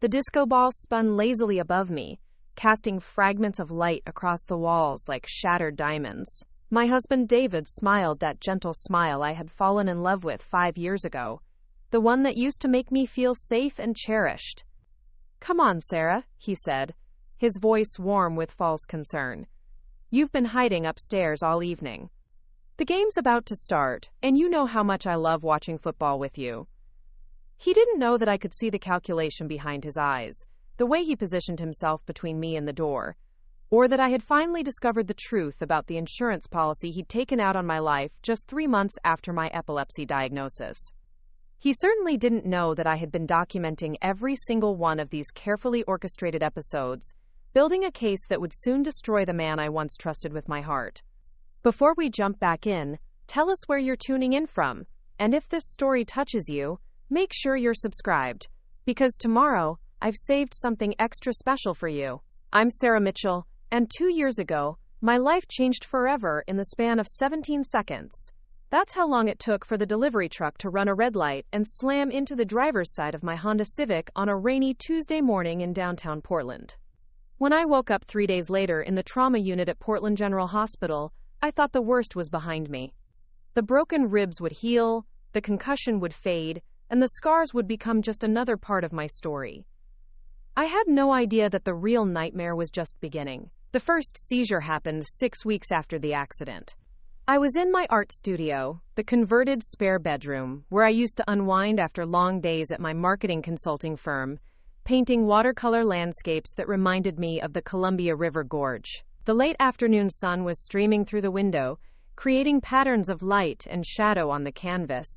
The disco ball spun lazily above me, casting fragments of light across the walls like shattered diamonds. My husband David smiled that gentle smile I had fallen in love with 5 years ago, the one that used to make me feel safe and cherished. "Come on, Sarah," he said, his voice warm with false concern. "You've been hiding upstairs all evening. The game's about to start, and you know how much I love watching football with you." He didn't know that I could see the calculation behind his eyes, the way he positioned himself between me and the door, or that I had finally discovered the truth about the insurance policy he'd taken out on my life just 3 months after my epilepsy diagnosis. He certainly didn't know that I had been documenting every single one of these carefully orchestrated episodes, building a case that would soon destroy the man I once trusted with my heart. Before we jump back in, tell us where you're tuning in from, and if this story touches you, make sure you're subscribed, because tomorrow, I've saved something extra special for you. I'm Sarah Mitchell, and 2 years ago, my life changed forever in the span of 17 seconds. That's how long it took for the delivery truck to run a red light and slam into the driver's side of my Honda Civic on a rainy Tuesday morning in downtown Portland. When I woke up 3 days later in the trauma unit at Portland General Hospital, I thought the worst was behind me. The broken ribs would heal, the concussion would fade, and the scars would become just another part of my story. I had no idea that the real nightmare was just beginning. The first seizure happened 6 weeks after the accident. I was in my art studio, the converted spare bedroom, where I used to unwind after long days at my marketing consulting firm, painting watercolor landscapes that reminded me of the Columbia River Gorge. The late afternoon sun was streaming through the window, creating patterns of light and shadow on the canvas,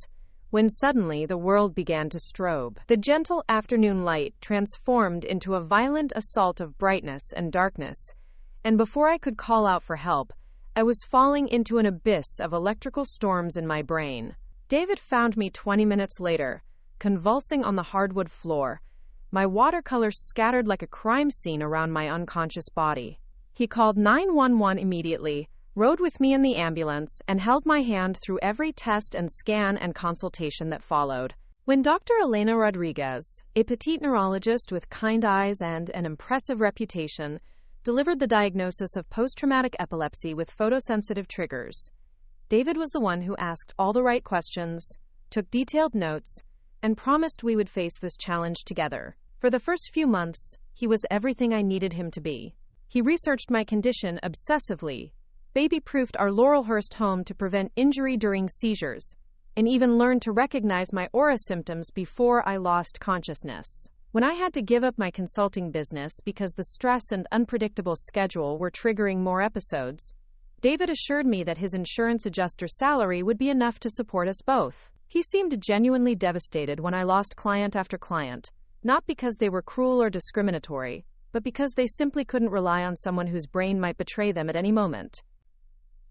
when suddenly the world began to strobe. The gentle afternoon light transformed into a violent assault of brightness and darkness, and before I could call out for help, I was falling into an abyss of electrical storms in my brain. David found me 20 minutes later, convulsing on the hardwood floor, my watercolors scattered like a crime scene around my unconscious body. He called 911 immediately, rode with me in the ambulance, and held my hand through every test and scan and consultation that followed. When Dr. Elena Rodriguez, a petite neurologist with kind eyes and an impressive reputation, delivered the diagnosis of post-traumatic epilepsy with photosensitive triggers, David was the one who asked all the right questions, took detailed notes, and promised we would face this challenge together. For the first few months, he was everything I needed him to be. He researched my condition obsessively, baby-proofed our Laurelhurst home to prevent injury during seizures, and even learned to recognize my aura symptoms before I lost consciousness. When I had to give up my consulting business because the stress and unpredictable schedule were triggering more episodes, David assured me that his insurance adjuster's salary would be enough to support us both. He seemed genuinely devastated when I lost client after client, not because they were cruel or discriminatory, but because they simply couldn't rely on someone whose brain might betray them at any moment.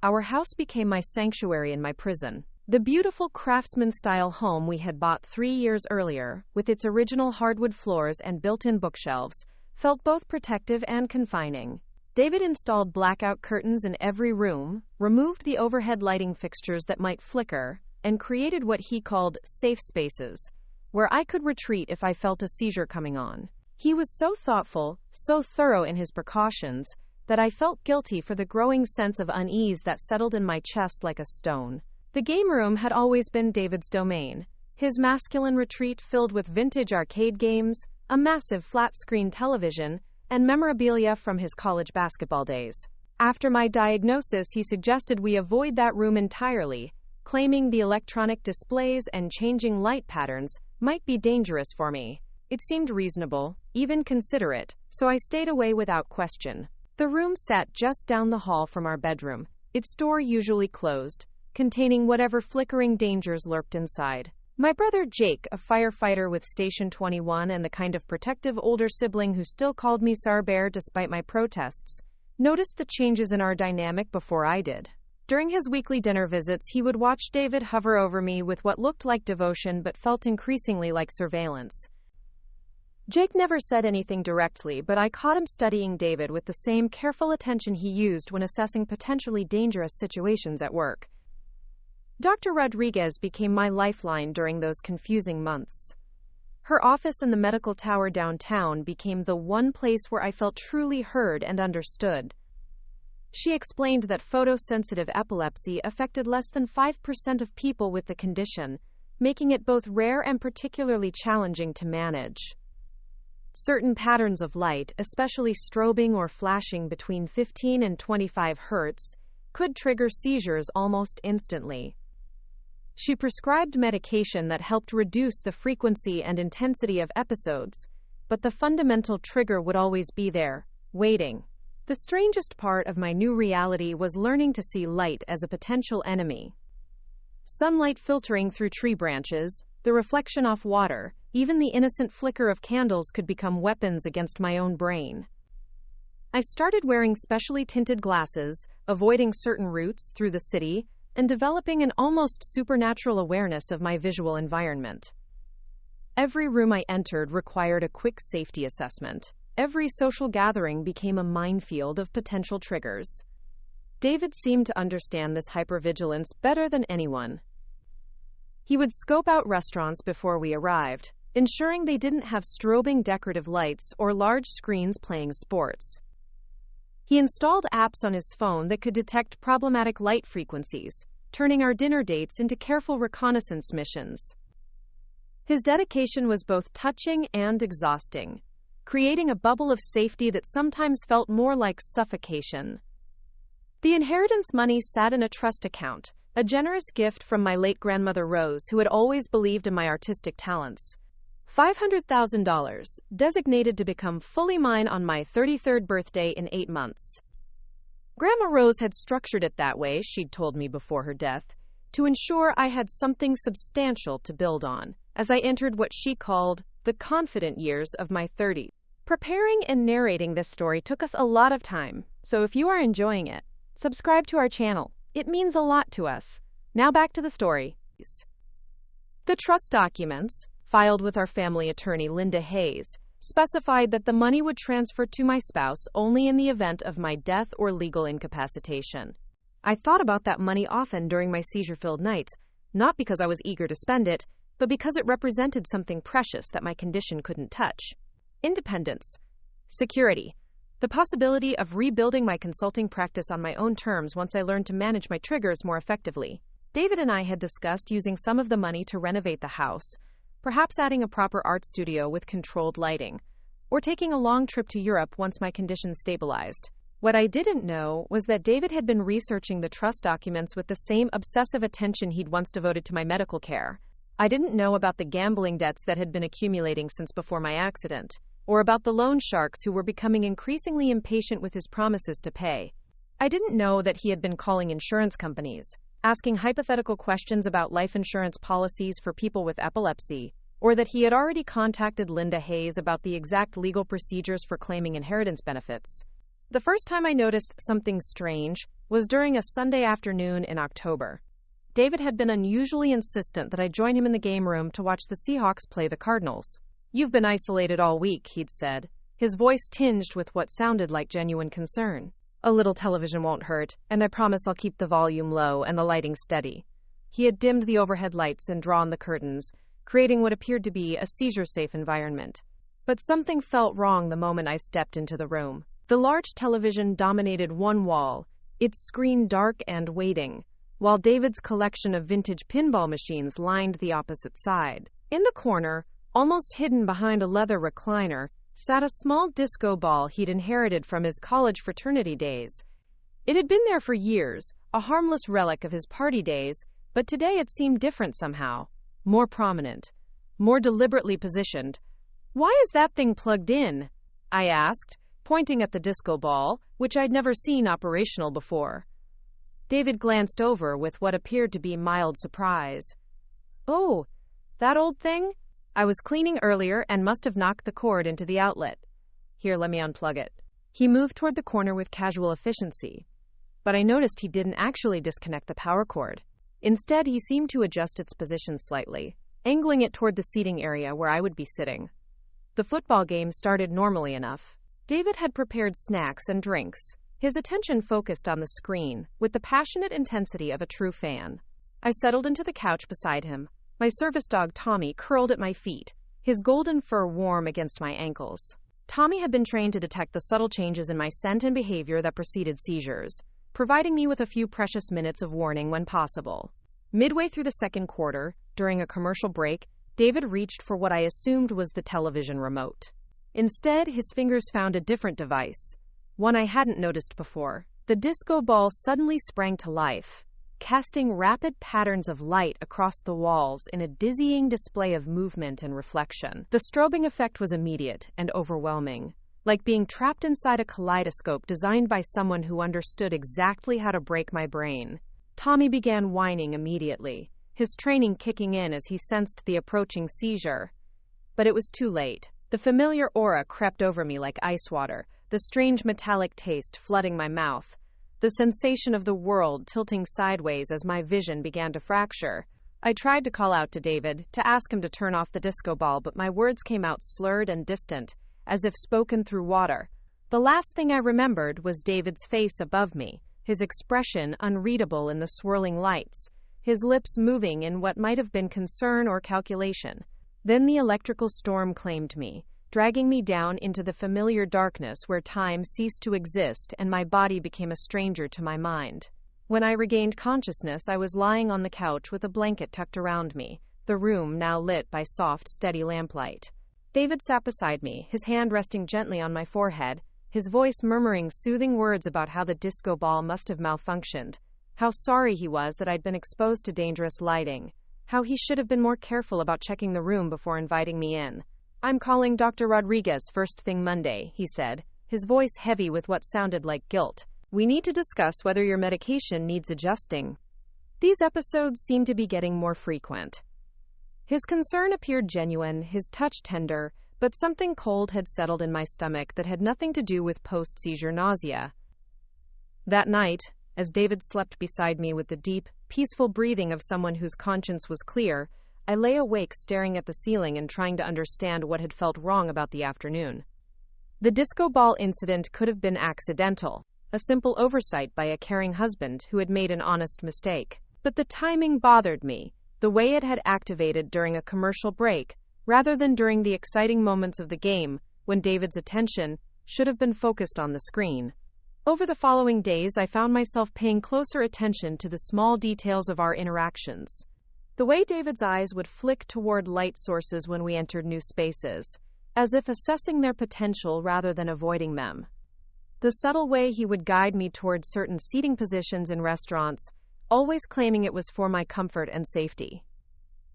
Our house became my sanctuary and my prison. The beautiful craftsman-style home we had bought 3 years earlier, with its original hardwood floors and built-in bookshelves, felt both protective and confining. David installed blackout curtains in every room, removed the overhead lighting fixtures that might flicker, and created what he called safe spaces, where I could retreat if I felt a seizure coming on. He was so thoughtful, so thorough in his precautions, that I felt guilty for the growing sense of unease that settled in my chest like a stone. The game room had always been David's domain, his masculine retreat filled with vintage arcade games, a massive flat-screen television, and memorabilia from his college basketball days. After my diagnosis, he suggested we avoid that room entirely, claiming the electronic displays and changing light patterns might be dangerous for me. It seemed reasonable, even considerate, so I stayed away without question. The room sat just down the hall from our bedroom, its door usually closed, containing whatever flickering dangers lurked inside. My brother Jake, a firefighter with Station 21 and the kind of protective older sibling who still called me Sarbear despite my protests, noticed the changes in our dynamic before I did. During his weekly dinner visits, he would watch David hover over me with what looked like devotion but felt increasingly like surveillance. Jake never said anything directly, but I caught him studying David with the same careful attention he used when assessing potentially dangerous situations at work. Dr. Rodriguez became my lifeline during those confusing months. Her office in the medical tower downtown became the one place where I felt truly heard and understood. She explained that photosensitive epilepsy affected less than 5% of people with the condition, making it both rare and particularly challenging to manage. Certain patterns of light, especially strobing or flashing between 15 and 25 Hz, could trigger seizures almost instantly. She prescribed medication that helped reduce the frequency and intensity of episodes, but the fundamental trigger would always be there, waiting. The strangest part of my new reality was learning to see light as a potential enemy. Sunlight filtering through tree branches, the reflection off water, even the innocent flicker of candles could become weapons against my own brain. I started wearing specially tinted glasses, avoiding certain routes through the city, and developing an almost supernatural awareness of my visual environment. Every room I entered required a quick safety assessment. Every social gathering became a minefield of potential triggers. David seemed to understand this hypervigilance better than anyone. He would scope out restaurants before we arrived, ensuring they didn't have strobing decorative lights or large screens playing sports. He installed apps on his phone that could detect problematic light frequencies, turning our dinner dates into careful reconnaissance missions. His dedication was both touching and exhausting, creating a bubble of safety that sometimes felt more like suffocation. The inheritance money sat in a trust account, a generous gift from my late grandmother Rose, who had always believed in my artistic talents. $500,000, designated to become fully mine on my 33rd birthday in 8 months. Grandma Rose had structured it that way, she'd told me before her death, to ensure I had something substantial to build on, as I entered what she called the confident years of my 30s. Preparing and narrating this story took us a lot of time, so if you are enjoying it, subscribe to our channel. It means a lot to us. Now back to the story. The trust documents, filed with our family attorney Linda Hayes, specified that the money would transfer to my spouse only in the event of my death or legal incapacitation. I thought about that money often during my seizure-filled nights, not because I was eager to spend it, but because it represented something precious that my condition couldn't touch. Independence. Security. The possibility of rebuilding my consulting practice on my own terms once I learned to manage my triggers more effectively. David and I had discussed using some of the money to renovate the house, perhaps adding a proper art studio with controlled lighting, or taking a long trip to Europe once my condition stabilized. What I didn't know was that David had been researching the trust documents with the same obsessive attention he'd once devoted to my medical care. I didn't know about the gambling debts that had been accumulating since before my accident, or about the loan sharks who were becoming increasingly impatient with his promises to pay. I didn't know that he had been calling insurance companies, asking hypothetical questions about life insurance policies for people with epilepsy, or that he had already contacted Linda Hayes about the exact legal procedures for claiming inheritance benefits. The first time I noticed something strange was during a Sunday afternoon in October. David had been unusually insistent that I join him in the game room to watch the Seahawks play the Cardinals. "You've been isolated all week," he'd said, his voice tinged with what sounded like genuine concern. "A little television won't hurt, and I promise I'll keep the volume low and the lighting steady." He had dimmed the overhead lights and drawn the curtains, creating what appeared to be a seizure-safe environment. But something felt wrong the moment I stepped into the room. The large television dominated one wall, its screen dark and waiting, while David's collection of vintage pinball machines lined the opposite side. In the corner, almost hidden behind a leather recliner, sat a small disco ball he'd inherited from his college fraternity days. It had been there for years, a harmless relic of his party days, but today it seemed different somehow, more prominent, more deliberately positioned. "Why is that thing plugged in?" I asked, pointing at the disco ball, which I'd never seen operational before. David glanced over with what appeared to be mild surprise. "Oh, that old thing? I was cleaning earlier and must have knocked the cord into the outlet. Here, let me unplug it." He moved toward the corner with casual efficiency, but I noticed he didn't actually disconnect the power cord. Instead, he seemed to adjust its position slightly, angling it toward the seating area where I would be sitting. The football game started normally enough. David had prepared snacks and drinks, his attention focused on the screen, with the passionate intensity of a true fan. I settled into the couch beside him, my service dog Tommy curled at my feet, his golden fur warm against my ankles. Tommy had been trained to detect the subtle changes in my scent and behavior that preceded seizures, providing me with a few precious minutes of warning when possible. Midway through the second quarter, during a commercial break, David reached for what I assumed was the television remote. Instead, his fingers found a different device, one I hadn't noticed before. The disco ball suddenly sprang to life, casting rapid patterns of light across the walls in a dizzying display of movement and reflection. The strobing effect was immediate and overwhelming, like being trapped inside a kaleidoscope designed by someone who understood exactly how to break my brain. Tommy began whining immediately, his training kicking in as he sensed the approaching seizure. But it was too late. The familiar aura crept over me like ice water, the strange metallic taste flooding my mouth, the sensation of the world tilting sideways as my vision began to fracture. I tried to call out to David, to ask him to turn off the disco ball, but my words came out slurred and distant, as if spoken through water. The last thing I remembered was David's face above me, his expression unreadable in the swirling lights, his lips moving in what might have been concern or calculation. Then the electrical storm claimed me, dragging me down into the familiar darkness where time ceased to exist and my body became a stranger to my mind. When I regained consciousness, I was lying on the couch with a blanket tucked around me, the room now lit by soft, steady lamplight. David sat beside me, his hand resting gently on my forehead, his voice murmuring soothing words about how the disco ball must have malfunctioned, how sorry he was that I'd been exposed to dangerous lighting, how he should have been more careful about checking the room before inviting me in. "I'm calling Dr. Rodriguez first thing Monday," he said, his voice heavy with what sounded like guilt. "We need to discuss whether your medication needs adjusting." These episodes seemed to be getting more frequent. His concern appeared genuine, his touch tender, but something cold had settled in my stomach that had nothing to do with post-seizure nausea. That night, as David slept beside me with the deep, peaceful breathing of someone whose conscience was clear, I lay awake staring at the ceiling and trying to understand what had felt wrong about the afternoon. The disco ball incident could have been accidental, a simple oversight by a caring husband who had made an honest mistake. But the timing bothered me, the way it had activated during a commercial break, rather than during the exciting moments of the game, when David's attention should have been focused on the screen. Over the following days, I found myself paying closer attention to the small details of our interactions. The way David's eyes would flick toward light sources when we entered new spaces, as if assessing their potential rather than avoiding them. The subtle way he would guide me toward certain seating positions in restaurants, always claiming it was for my comfort and safety.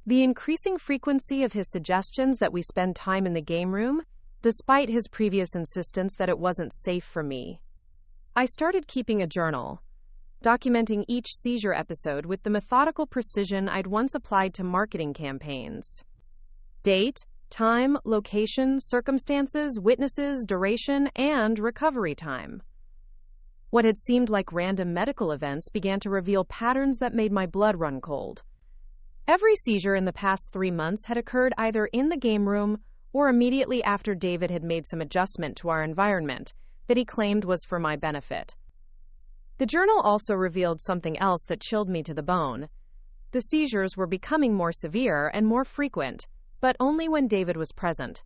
The increasing frequency of his suggestions that we spend time in the game room, despite his previous insistence that it wasn't safe for me. I started keeping a journal, documenting each seizure episode with the methodical precision I'd once applied to marketing campaigns. Date, time, location, circumstances, witnesses, duration, and recovery time. What had seemed like random medical events began to reveal patterns that made my blood run cold. Every seizure in the past 3 months had occurred either in the game room or immediately after David had made some adjustment to our environment that he claimed was for my benefit. The journal also revealed something else that chilled me to the bone. The seizures were becoming more severe and more frequent, but only when David was present.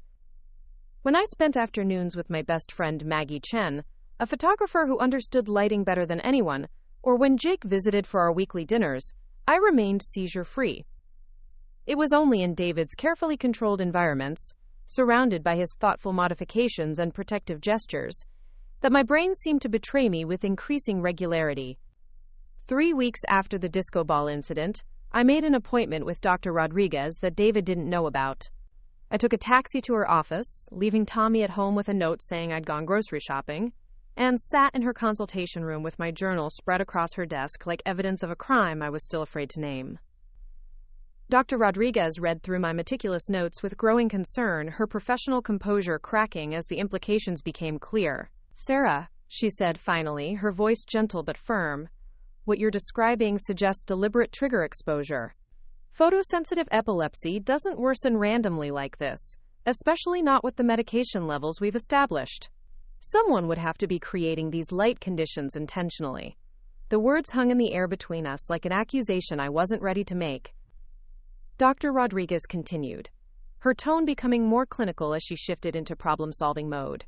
When I spent afternoons with my best friend Maggie Chen, a photographer who understood lighting better than anyone, or when Jake visited for our weekly dinners, I remained seizure-free. It was only in David's carefully controlled environments, surrounded by his thoughtful modifications and protective gestures, that my brain seemed to betray me with increasing regularity. 3 weeks after the disco ball incident, I made an appointment with Dr. Rodriguez that David didn't know about. I took a taxi to her office, leaving Tommy at home with a note saying I'd gone grocery shopping, and sat in her consultation room with my journal spread across her desk like evidence of a crime I was still afraid to name. Dr. Rodriguez read through my meticulous notes with growing concern, her professional composure cracking as the implications became clear. "Sarah," she said finally, her voice gentle but firm, "what you're describing suggests deliberate trigger exposure. Photosensitive epilepsy doesn't worsen randomly like this, especially not with the medication levels we've established. Someone would have to be creating these light conditions intentionally." The words hung in the air between us like an accusation I wasn't ready to make. Dr. Rodriguez continued, her tone becoming more clinical as she shifted into problem-solving mode.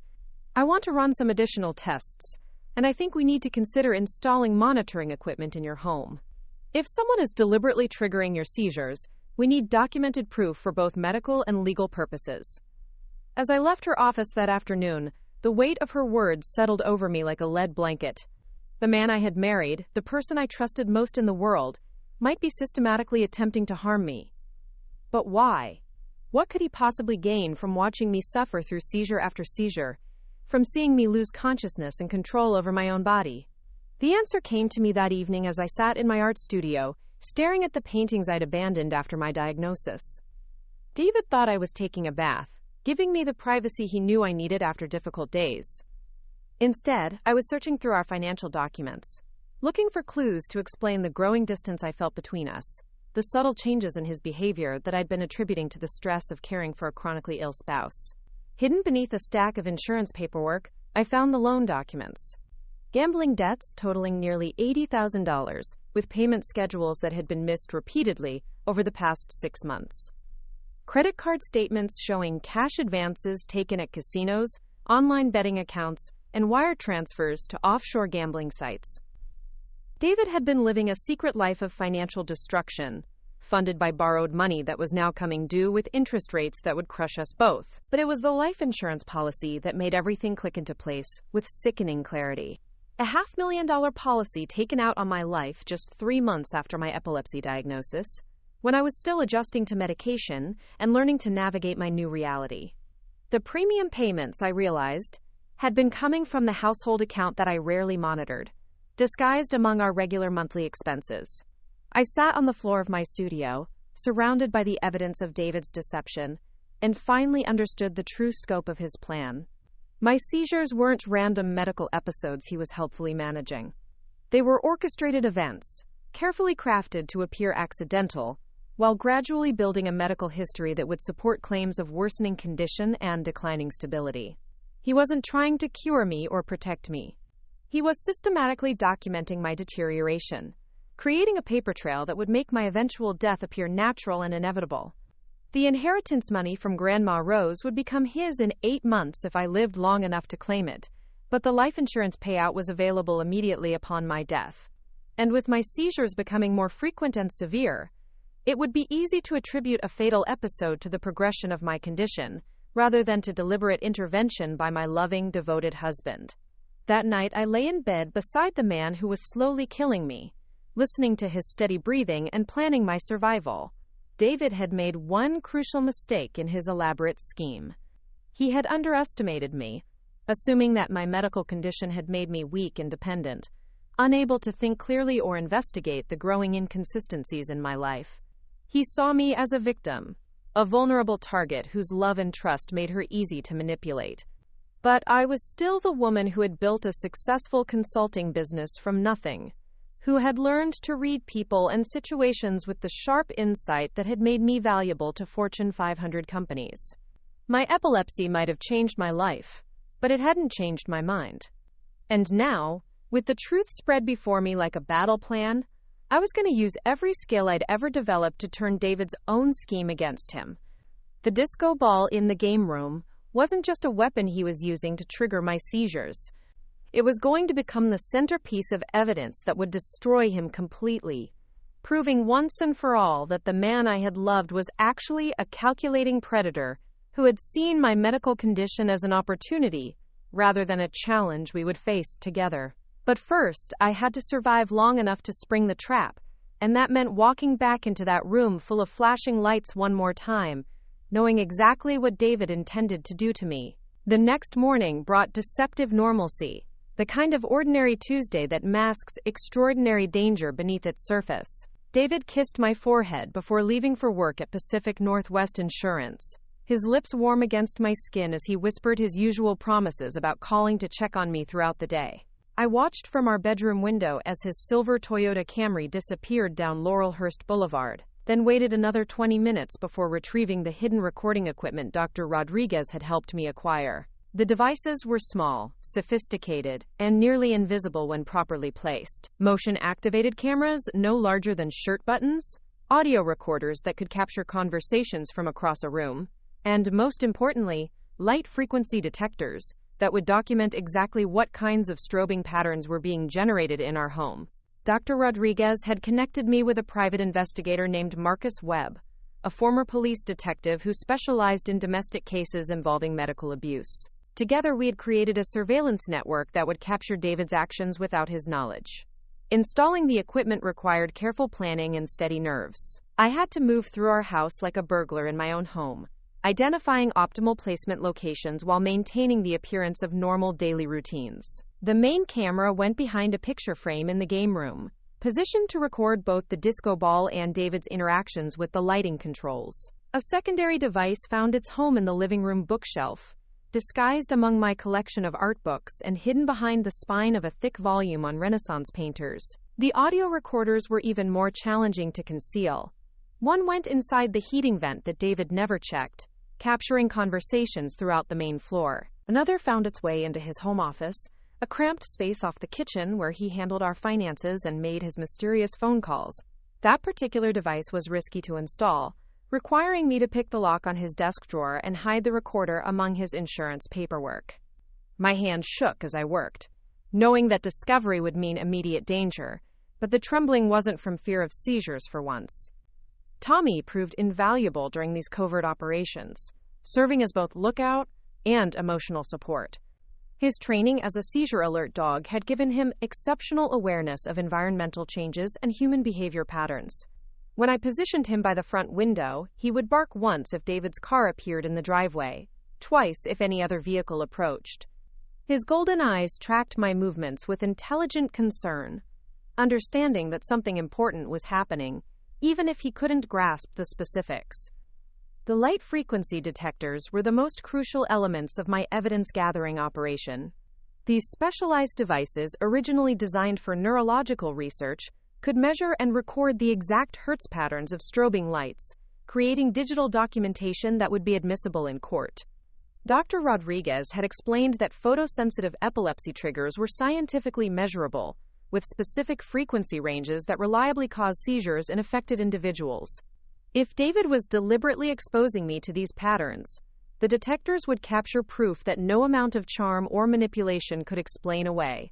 I want to run some additional tests, and I think we need to consider installing monitoring equipment in your home. If someone is deliberately triggering your seizures, we need documented proof for both medical and legal purposes. As I left her office that afternoon, the weight of her words settled over me like a lead blanket. The man I had married, the person I trusted most in the world, might be systematically attempting to harm me. But why? What could he possibly gain from watching me suffer through seizure after seizure, from seeing me lose consciousness and control over my own body? The answer came to me that evening as I sat in my art studio, staring at the paintings I'd abandoned after my diagnosis. David thought I was taking a bath, giving me the privacy he knew I needed after difficult days. Instead, I was searching through our financial documents, looking for clues to explain the growing distance I felt between us, the subtle changes in his behavior that I'd been attributing to the stress of caring for a chronically ill spouse. Hidden beneath a stack of insurance paperwork, I found the loan documents. Gambling debts totaling nearly $80,000, with payment schedules that had been missed repeatedly over the past 6 months. Credit card statements showing cash advances taken at casinos, online betting accounts, and wire transfers to offshore gambling sites. David had been living a secret life of financial destruction, funded by borrowed money that was now coming due with interest rates that would crush us both. But it was the life insurance policy that made everything click into place with sickening clarity. A $500,000 policy taken out on my life just 3 months after my epilepsy diagnosis, when I was still adjusting to medication and learning to navigate my new reality. The premium payments, I realized, had been coming from the household account that I rarely monitored, disguised among our regular monthly expenses. I sat on the floor of my studio, surrounded by the evidence of David's deception, and finally understood the true scope of his plan. My seizures weren't random medical episodes he was helpfully managing. They were orchestrated events, carefully crafted to appear accidental, while gradually building a medical history that would support claims of worsening condition and declining stability. He wasn't trying to cure me or protect me. He was systematically documenting my deterioration, creating a paper trail that would make my eventual death appear natural and inevitable. The inheritance money from Grandma Rose would become his in 8 months if I lived long enough to claim it, but the life insurance payout was available immediately upon my death. And with my seizures becoming more frequent and severe, it would be easy to attribute a fatal episode to the progression of my condition, rather than to deliberate intervention by my loving, devoted husband. That night, I lay in bed beside the man who was slowly killing me, listening to his steady breathing and planning my survival. David had made one crucial mistake in his elaborate scheme. He had underestimated me, assuming that my medical condition had made me weak and dependent, unable to think clearly or investigate the growing inconsistencies in my life. He saw me as a victim, a vulnerable target whose love and trust made her easy to manipulate. But I was still the woman who had built a successful consulting business from nothing, who had learned to read people and situations with the sharp insight that had made me valuable to Fortune 500 companies. My epilepsy might have changed my life, but it hadn't changed my mind. And now, with the truth spread before me like a battle plan, I was going to use every skill I'd ever developed to turn David's own scheme against him. The disco ball in the game room wasn't just a weapon he was using to trigger my seizures. It was going to become the centerpiece of evidence that would destroy him completely, proving once and for all that the man I had loved was actually a calculating predator who had seen my medical condition as an opportunity rather than a challenge we would face together. But first, I had to survive long enough to spring the trap, and that meant walking back into that room full of flashing lights one more time, knowing exactly what David intended to do to me. The next morning brought deceptive normalcy, the kind of ordinary Tuesday that masks extraordinary danger beneath its surface. David kissed my forehead before leaving for work at Pacific Northwest Insurance, his lips warm against my skin as he whispered his usual promises about calling to check on me throughout the day. I watched from our bedroom window as his silver Toyota Camry disappeared down Laurelhurst Boulevard, then waited another 20 minutes before retrieving the hidden recording equipment Dr. Rodriguez had helped me acquire. The devices were small, sophisticated, and nearly invisible when properly placed. Motion-activated cameras no larger than shirt buttons, audio recorders that could capture conversations from across a room, and most importantly, light frequency detectors that would document exactly what kinds of strobing patterns were being generated in our home. Dr. Rodriguez had connected me with a private investigator named Marcus Webb, a former police detective who specialized in domestic cases involving medical abuse. Together, we had created a surveillance network that would capture David's actions without his knowledge. Installing the equipment required careful planning and steady nerves. I had to move through our house like a burglar in my own home, identifying optimal placement locations while maintaining the appearance of normal daily routines. The main camera went behind a picture frame in the game room, positioned to record both the disco ball and David's interactions with the lighting controls. A secondary device found its home in the living room bookshelf, disguised among my collection of art books and hidden behind the spine of a thick volume on Renaissance painters. The audio recorders were even more challenging to conceal. One went inside the heating vent that David never checked, capturing conversations throughout the main floor. Another found its way into his home office, a cramped space off the kitchen where he handled our finances and made his mysterious phone calls. That particular device was risky to install, requiring me to pick the lock on his desk drawer and hide the recorder among his insurance paperwork. My hand shook as I worked, knowing that discovery would mean immediate danger, but the trembling wasn't from fear of seizures for once. Tommy proved invaluable during these covert operations, serving as both lookout and emotional support. His training as a seizure alert dog had given him exceptional awareness of environmental changes and human behavior patterns. When I positioned him by the front window, he would bark once if David's car appeared in the driveway, twice if any other vehicle approached. His golden eyes tracked my movements with intelligent concern, understanding that something important was happening, even if he couldn't grasp the specifics. The light frequency detectors were the most crucial elements of my evidence-gathering operation. These specialized devices, originally designed for neurological research, could measure and record the exact Hertz patterns of strobing lights, creating digital documentation that would be admissible in court. Dr. Rodriguez had explained that photosensitive epilepsy triggers were scientifically measurable, with specific frequency ranges that reliably cause seizures in affected individuals. If David was deliberately exposing me to these patterns, the detectors would capture proof that no amount of charm or manipulation could explain away.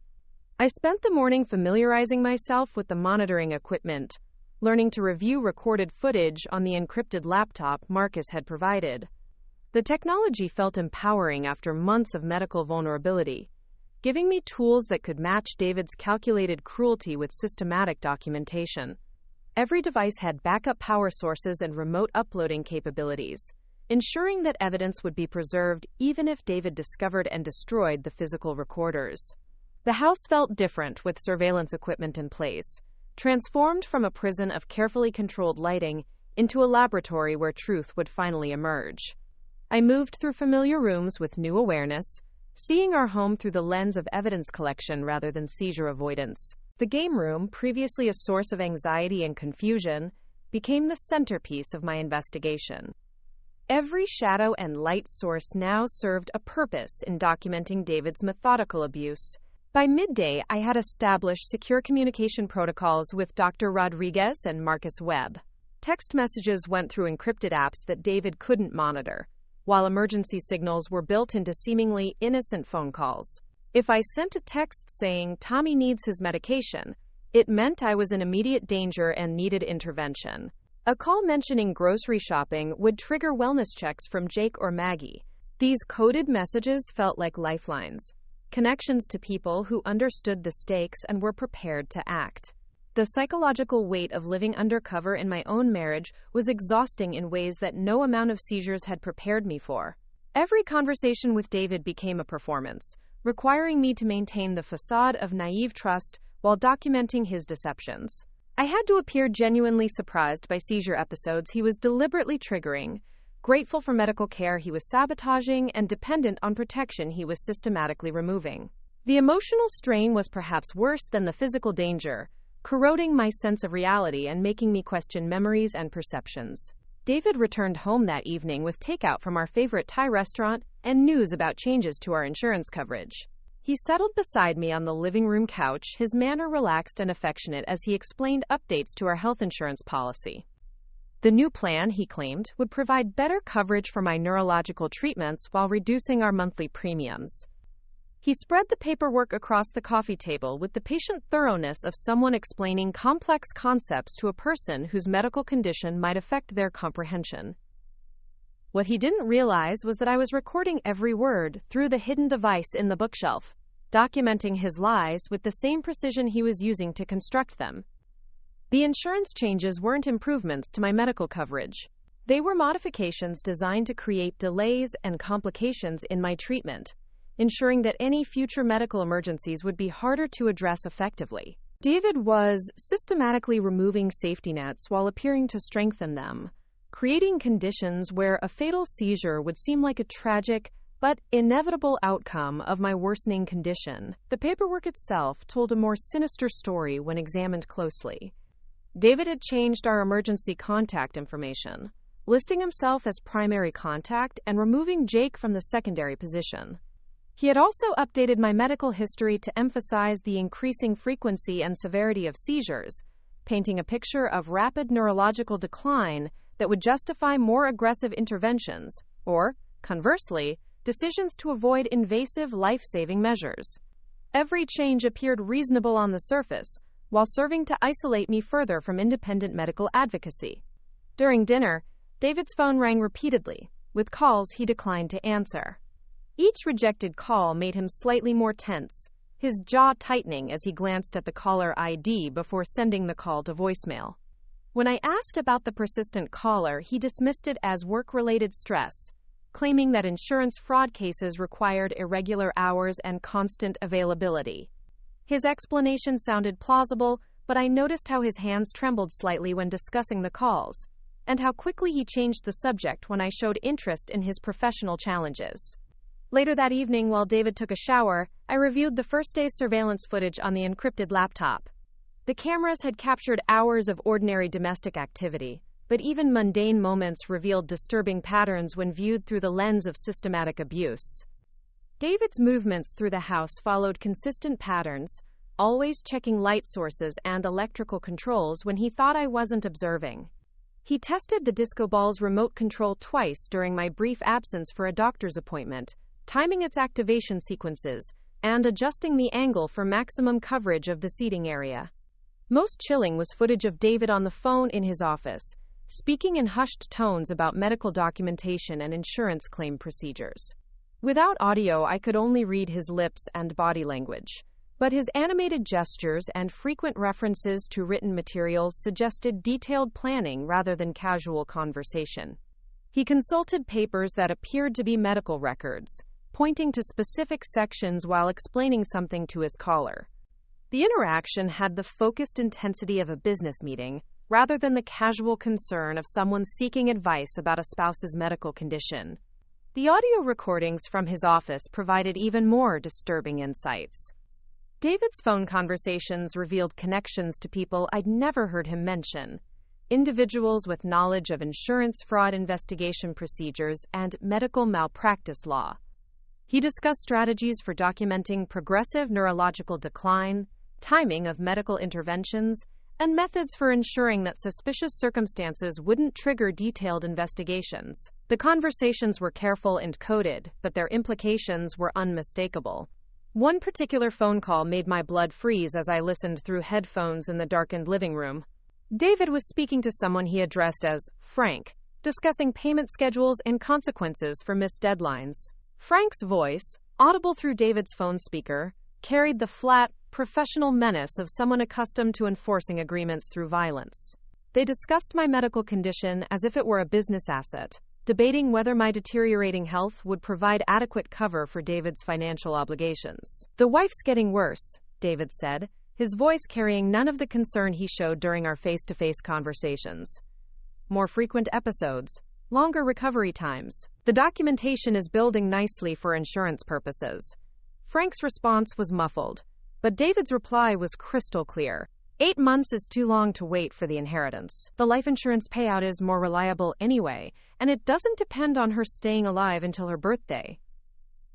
I spent the morning familiarizing myself with the monitoring equipment, learning to review recorded footage on the encrypted laptop Marcus had provided. The technology felt empowering after months of medical vulnerability, giving me tools that could match David's calculated cruelty with systematic documentation. Every device had backup power sources and remote uploading capabilities, ensuring that evidence would be preserved even if David discovered and destroyed the physical recorders. The house felt different with surveillance equipment in place, transformed from a prison of carefully controlled lighting into a laboratory where truth would finally emerge. I moved through familiar rooms with new awareness, seeing our home through the lens of evidence collection rather than seizure avoidance. The game room, previously a source of anxiety and confusion, became the centerpiece of my investigation. Every shadow and light source now served a purpose in documenting David's methodical abuse. By midday, I had established secure communication protocols with Dr. Rodriguez and Marcus Webb. Text messages went through encrypted apps that David couldn't monitor, while emergency signals were built into seemingly innocent phone calls. If I sent a text saying Tommy needs his medication, it meant I was in immediate danger and needed intervention. A call mentioning grocery shopping would trigger wellness checks from Jake or Maggie. These coded messages felt like lifelines, connections to people who understood the stakes and were prepared to act. The psychological weight of living undercover in my own marriage was exhausting in ways that no amount of seizures had prepared me for. Every conversation with David became a performance, requiring me to maintain the facade of naive trust while documenting his deceptions. I had to appear genuinely surprised by seizure episodes he was deliberately triggering, grateful for medical care he was sabotaging, and dependent on protection he was systematically removing. The emotional strain was perhaps worse than the physical danger, corroding my sense of reality and making me question memories and perceptions. David returned home that evening with takeout from our favorite Thai restaurant and news about changes to our insurance coverage. He settled beside me on the living room couch, his manner relaxed and affectionate as he explained updates to our health insurance policy. The new plan, he claimed, would provide better coverage for my neurological treatments while reducing our monthly premiums. He spread the paperwork across the coffee table with the patient thoroughness of someone explaining complex concepts to a person whose medical condition might affect their comprehension. What he didn't realize was that I was recording every word through the hidden device in the bookshelf, documenting his lies with the same precision he was using to construct them. The insurance changes weren't improvements to my medical coverage. They were modifications designed to create delays and complications in my treatment, ensuring that any future medical emergencies would be harder to address effectively. David was systematically removing safety nets while appearing to strengthen them, creating conditions where a fatal seizure would seem like a tragic but inevitable outcome of my worsening condition. The paperwork itself told a more sinister story when examined closely. David had changed our emergency contact information, listing himself as primary contact and removing Jake from the secondary position. He had also updated my medical history to emphasize the increasing frequency and severity of seizures, painting a picture of rapid neurological decline that would justify more aggressive interventions, or, conversely, decisions to avoid invasive life-saving measures. Every change appeared reasonable on the surface, while serving to isolate me further from independent medical advocacy. During dinner, David's phone rang repeatedly, with calls he declined to answer. Each rejected call made him slightly more tense, his jaw tightening as he glanced at the caller ID before sending the call to voicemail. When I asked about the persistent caller, he dismissed it as work-related stress, claiming that insurance fraud cases required irregular hours and constant availability. His explanation sounded plausible, but I noticed how his hands trembled slightly when discussing the calls, and how quickly he changed the subject when I showed interest in his professional challenges. Later that evening, while David took a shower, I reviewed the first day's surveillance footage on the encrypted laptop. The cameras had captured hours of ordinary domestic activity, but even mundane moments revealed disturbing patterns when viewed through the lens of systematic abuse. David's movements through the house followed consistent patterns, always checking light sources and electrical controls when he thought I wasn't observing. He tested the disco ball's remote control twice during my brief absence for a doctor's appointment, timing its activation sequences, and adjusting the angle for maximum coverage of the seating area. Most chilling was footage of David on the phone in his office, speaking in hushed tones about medical documentation and insurance claim procedures. Without audio, I could only read his lips and body language, but his animated gestures and frequent references to written materials suggested detailed planning rather than casual conversation. He consulted papers that appeared to be medical records, pointing to specific sections while explaining something to his caller. The interaction had the focused intensity of a business meeting, rather than the casual concern of someone seeking advice about a spouse's medical condition. The audio recordings from his office provided even more disturbing insights. David's phone conversations revealed connections to people I'd never heard him mention, individuals with knowledge of insurance fraud investigation procedures and medical malpractice law. He discussed strategies for documenting progressive neurological decline, timing of medical interventions, and methods for ensuring that suspicious circumstances wouldn't trigger detailed investigations. The conversations were careful and coded, but their implications were unmistakable. One particular phone call made my blood freeze as I listened through headphones in the darkened living room. David was speaking to someone he addressed as Frank, discussing payment schedules and consequences for missed deadlines. Frank's voice, audible through David's phone speaker, carried the flat, professional menace of someone accustomed to enforcing agreements through violence. They discussed my medical condition as if it were a business asset, debating whether my deteriorating health would provide adequate cover for David's financial obligations. "The wife's getting worse," David said, his voice carrying none of the concern he showed during our face-to-face conversations. "More frequent episodes, longer recovery times. The documentation is building nicely for insurance purposes." Frank's response was muffled, but David's reply was crystal clear. 8 months is too long to wait for the inheritance. The life insurance payout is more reliable anyway, and it doesn't depend on her staying alive until her birthday.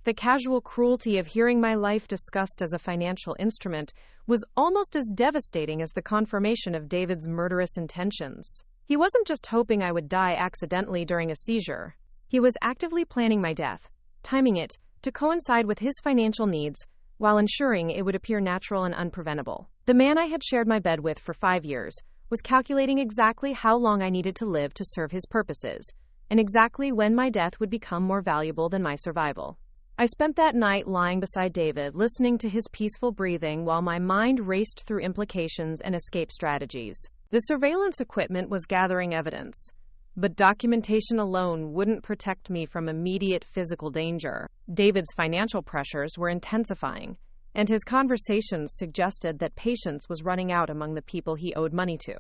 The casual cruelty of hearing my life discussed as a financial instrument was almost as devastating as the confirmation of David's murderous intentions. He wasn't just hoping I would die accidentally during a seizure. He was actively planning my death, timing it to coincide with his financial needs, while ensuring it would appear natural and unpreventable. The man I had shared my bed with for 5 years was calculating exactly how long I needed to live to serve his purposes, and exactly when my death would become more valuable than my survival. I spent that night lying beside David, listening to his peaceful breathing while my mind raced through implications and escape strategies. The surveillance equipment was gathering evidence, but documentation alone wouldn't protect me from immediate physical danger. David's financial pressures were intensifying, and his conversations suggested that patience was running out among the people he owed money to.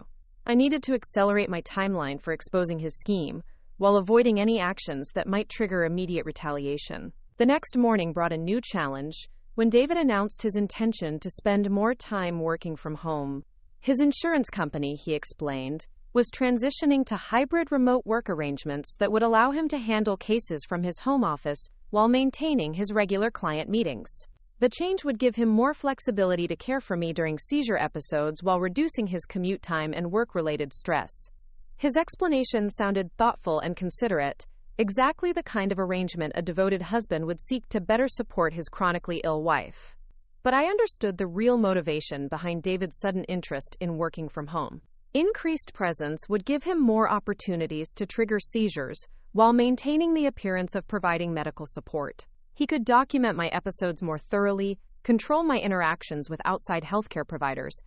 I needed to accelerate my timeline for exposing his scheme, while avoiding any actions that might trigger immediate retaliation. The next morning brought a new challenge when David announced his intention to spend more time working from home. His insurance company, he explained, was transitioning to hybrid remote work arrangements that would allow him to handle cases from his home office while maintaining his regular client meetings. The change would give him more flexibility to care for me during seizure episodes while reducing his commute time and work-related stress. His explanation sounded thoughtful and considerate, exactly the kind of arrangement a devoted husband would seek to better support his chronically ill wife. But I understood the real motivation behind David's sudden interest in working from home. Increased presence would give him more opportunities to trigger seizures while maintaining the appearance of providing medical support. He could document my episodes more thoroughly, control my interactions with outside healthcare providers,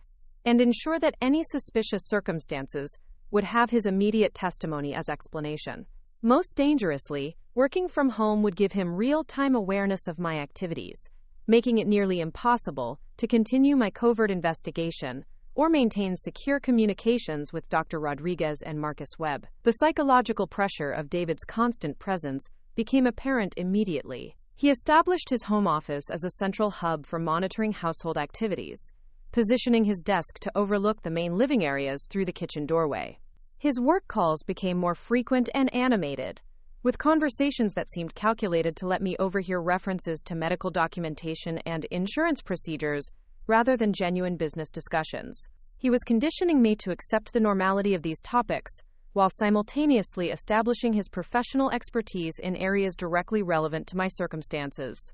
and ensure that any suspicious circumstances would have his immediate testimony as explanation. Most dangerously, working from home would give him real-time awareness of my activities, making it nearly impossible to continue my covert investigation or maintain secure communications with Dr. Rodriguez and Marcus Webb. The psychological pressure of David's constant presence became apparent immediately. He established his home office as a central hub for monitoring household activities, positioning his desk to overlook the main living areas through the kitchen doorway. His work calls became more frequent and animated, with conversations that seemed calculated to let me overhear references to medical documentation and insurance procedures rather than genuine business discussions. He was conditioning me to accept the normality of these topics, while simultaneously establishing his professional expertise in areas directly relevant to my circumstances.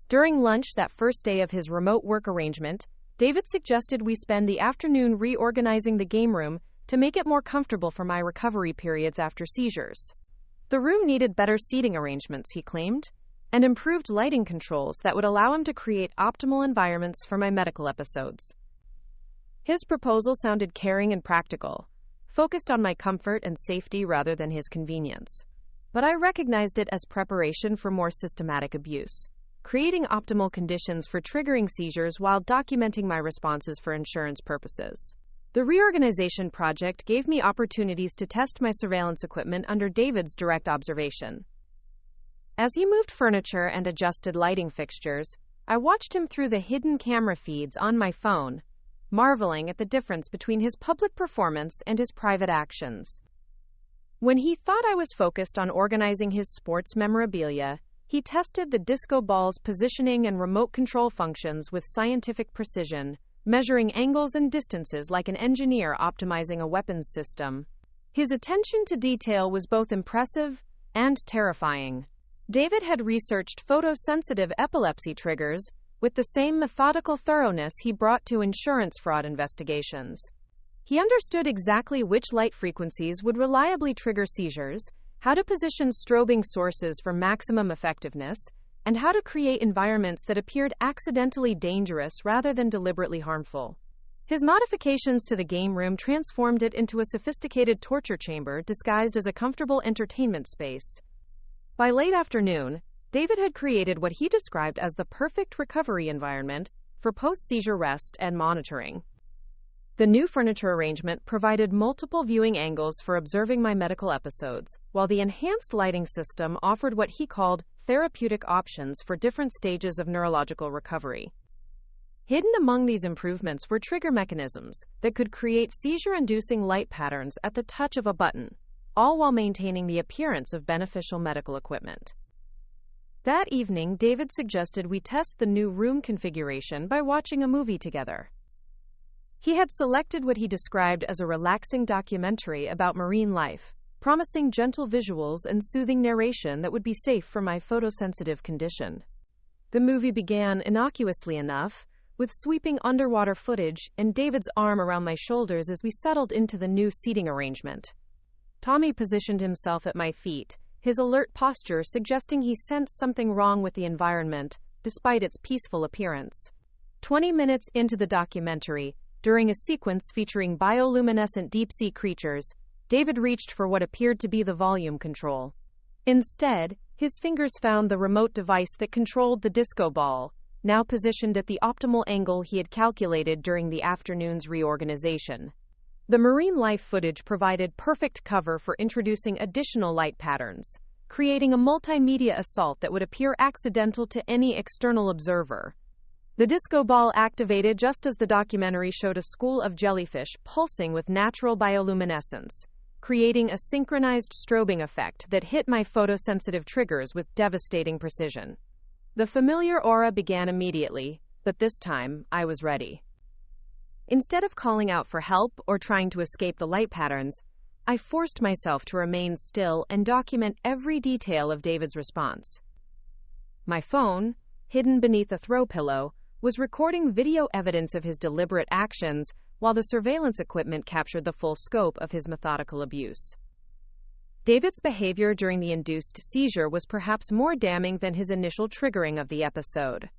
During lunch that first day of his remote work arrangement, David suggested we spend the afternoon reorganizing the game room to make it more comfortable for my recovery periods after seizures. The room needed better seating arrangements, he claimed, and improved lighting controls that would allow him to create optimal environments for my medical episodes. His proposal sounded caring and practical, focused on my comfort and safety rather than his convenience. But I recognized it as preparation for more systematic abuse, creating optimal conditions for triggering seizures while documenting my responses for insurance purposes. The reorganization project gave me opportunities to test my surveillance equipment under David's direct observation. As he moved furniture and adjusted lighting fixtures, I watched him through the hidden camera feeds on my phone, marveling at the difference between his public performance and his private actions. When he thought I was focused on organizing his sports memorabilia, he tested the disco ball's positioning and remote control functions with scientific precision, measuring angles and distances like an engineer optimizing a weapons system. His attention to detail was both impressive and terrifying. David had researched photosensitive epilepsy triggers with the same methodical thoroughness he brought to insurance fraud investigations. He understood exactly which light frequencies would reliably trigger seizures, how to position strobing sources for maximum effectiveness, and how to create environments that appeared accidentally dangerous rather than deliberately harmful. His modifications to the game room transformed it into a sophisticated torture chamber disguised as a comfortable entertainment space. By late afternoon, David had created what he described as the perfect recovery environment for post-seizure rest and monitoring. The new furniture arrangement provided multiple viewing angles for observing my medical episodes, while the enhanced lighting system offered what he called therapeutic options for different stages of neurological recovery. Hidden among these improvements were trigger mechanisms that could create seizure-inducing light patterns at the touch of a button, all while maintaining the appearance of beneficial medical equipment. That evening, David suggested we test the new room configuration by watching a movie together. He had selected what he described as a relaxing documentary about marine life, promising gentle visuals and soothing narration that would be safe for my photosensitive condition. The movie began innocuously enough, with sweeping underwater footage and David's arm around my shoulders as we settled into the new seating arrangement. Tommy positioned himself at my feet, his alert posture suggesting he sensed something wrong with the environment, despite its peaceful appearance. 20 minutes into the documentary, during a sequence featuring bioluminescent deep-sea creatures, David reached for what appeared to be the volume control. Instead, his fingers found the remote device that controlled the disco ball, now positioned at the optimal angle he had calculated during the afternoon's reorganization. The marine life footage provided perfect cover for introducing additional light patterns, creating a multimedia assault that would appear accidental to any external observer. The disco ball activated just as the documentary showed a school of jellyfish pulsing with natural bioluminescence, creating a synchronized strobing effect that hit my photosensitive triggers with devastating precision. The familiar aura began immediately, but this time, I was ready. Instead of calling out for help or trying to escape the light patterns, I forced myself to remain still and document every detail of David's response. My phone, hidden beneath a throw pillow, was recording video evidence of his deliberate actions, while the surveillance equipment captured the full scope of his methodical abuse. David's behavior during the induced seizure was perhaps more damning than his initial triggering of the episode.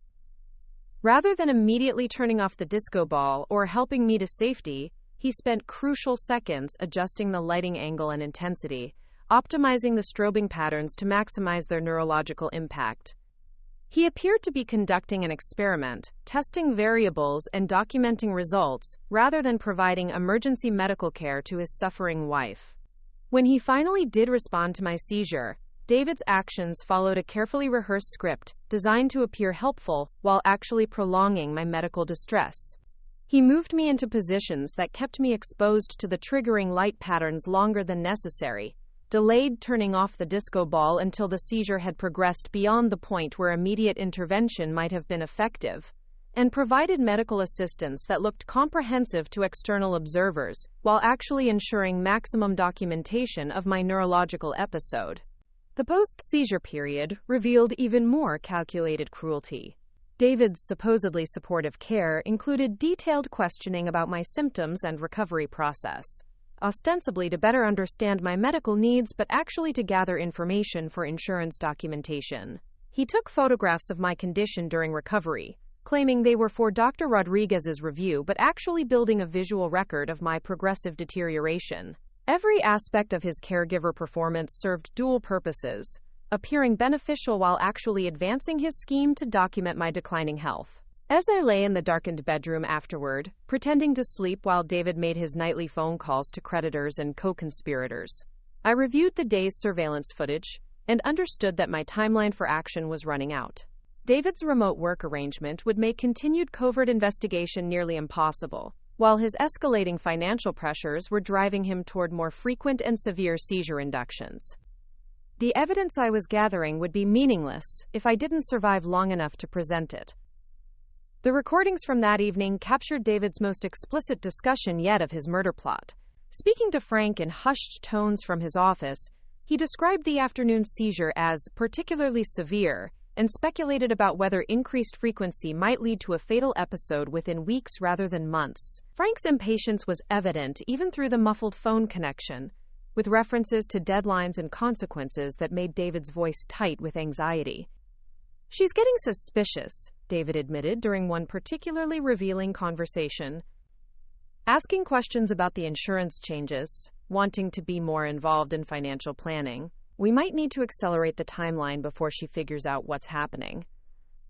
Rather than immediately turning off the disco ball or helping me to safety, he spent crucial seconds adjusting the lighting angle and intensity, optimizing the strobing patterns to maximize their neurological impact. He appeared to be conducting an experiment, testing variables and documenting results, rather than providing emergency medical care to his suffering wife. When he finally did respond to my seizure, David's actions followed a carefully rehearsed script designed to appear helpful while actually prolonging my medical distress. He moved me into positions that kept me exposed to the triggering light patterns longer than necessary, delayed turning off the disco ball until the seizure had progressed beyond the point where immediate intervention might have been effective, and provided medical assistance that looked comprehensive to external observers, while actually ensuring maximum documentation of my neurological episode. The post-seizure period revealed even more calculated cruelty. David's supposedly supportive care included detailed questioning about my symptoms and recovery process, ostensibly to better understand my medical needs but actually to gather information for insurance documentation. He took photographs of my condition during recovery, claiming they were for Dr. Rodriguez's review but actually building a visual record of my progressive deterioration. Every aspect of his caregiver performance served dual purposes, appearing beneficial while actually advancing his scheme to document my declining health. As I lay in the darkened bedroom afterward, pretending to sleep while David made his nightly phone calls to creditors and co-conspirators, I reviewed the day's surveillance footage and understood that my timeline for action was running out. David's remote work arrangement would make continued covert investigation nearly impossible, while his escalating financial pressures were driving him toward more frequent and severe seizure inductions. The evidence I was gathering would be meaningless if I didn't survive long enough to present it. The recordings from that evening captured David's most explicit discussion yet of his murder plot. Speaking to Frank in hushed tones from his office, he described the afternoon seizure as particularly severe and speculated about whether increased frequency might lead to a fatal episode within weeks rather than months. Frank's impatience was evident even through the muffled phone connection, with references to deadlines and consequences that made David's voice tight with anxiety. "She's getting suspicious," David admitted during one particularly revealing conversation. "Asking questions about the insurance changes, wanting to be more involved in financial planning. We might need to accelerate the timeline before she figures out what's happening."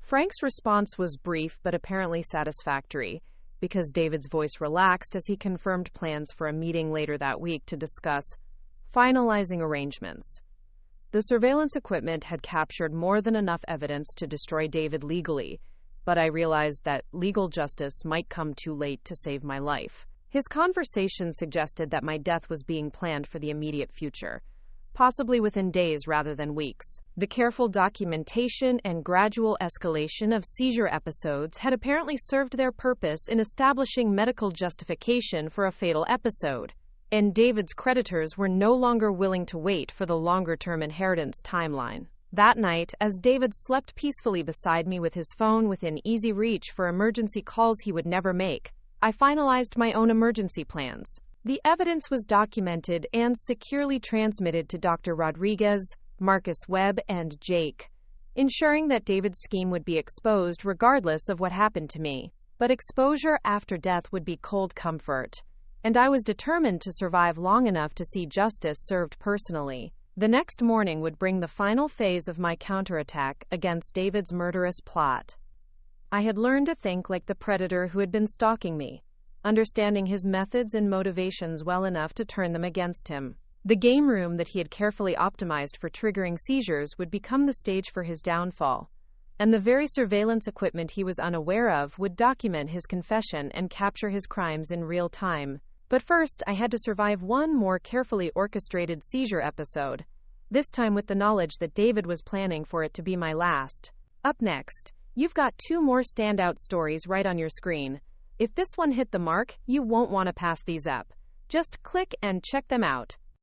Frank's response was brief but apparently satisfactory, because David's voice relaxed as he confirmed plans for a meeting later that week to discuss finalizing arrangements. The surveillance equipment had captured more than enough evidence to destroy David legally, but I realized that legal justice might come too late to save my life. His conversation suggested that my death was being planned for the immediate future, possibly within days rather than weeks. The careful documentation and gradual escalation of seizure episodes had apparently served their purpose in establishing medical justification for a fatal episode, and David's creditors were no longer willing to wait for the longer-term inheritance timeline. That night, as David slept peacefully beside me with his phone within easy reach for emergency calls he would never make, I finalized my own emergency plans. The evidence was documented and securely transmitted to Dr. Rodriguez, Marcus Webb, and Jake, ensuring that David's scheme would be exposed regardless of what happened to me. But exposure after death would be cold comfort, and I was determined to survive long enough to see justice served personally. The next morning would bring the final phase of my counterattack against David's murderous plot. I had learned to think like the predator who had been stalking me, understanding his methods and motivations well enough to turn them against him. The game room that he had carefully optimized for triggering seizures would become the stage for his downfall, and the very surveillance equipment he was unaware of would document his confession and capture his crimes in real time. But first, I had to survive one more carefully orchestrated seizure episode, this time with the knowledge that David was planning for it to be my last. Up next, you've got two more standout stories right on your screen. If this one hit the mark, you won't want to pass these up. Just click and check them out.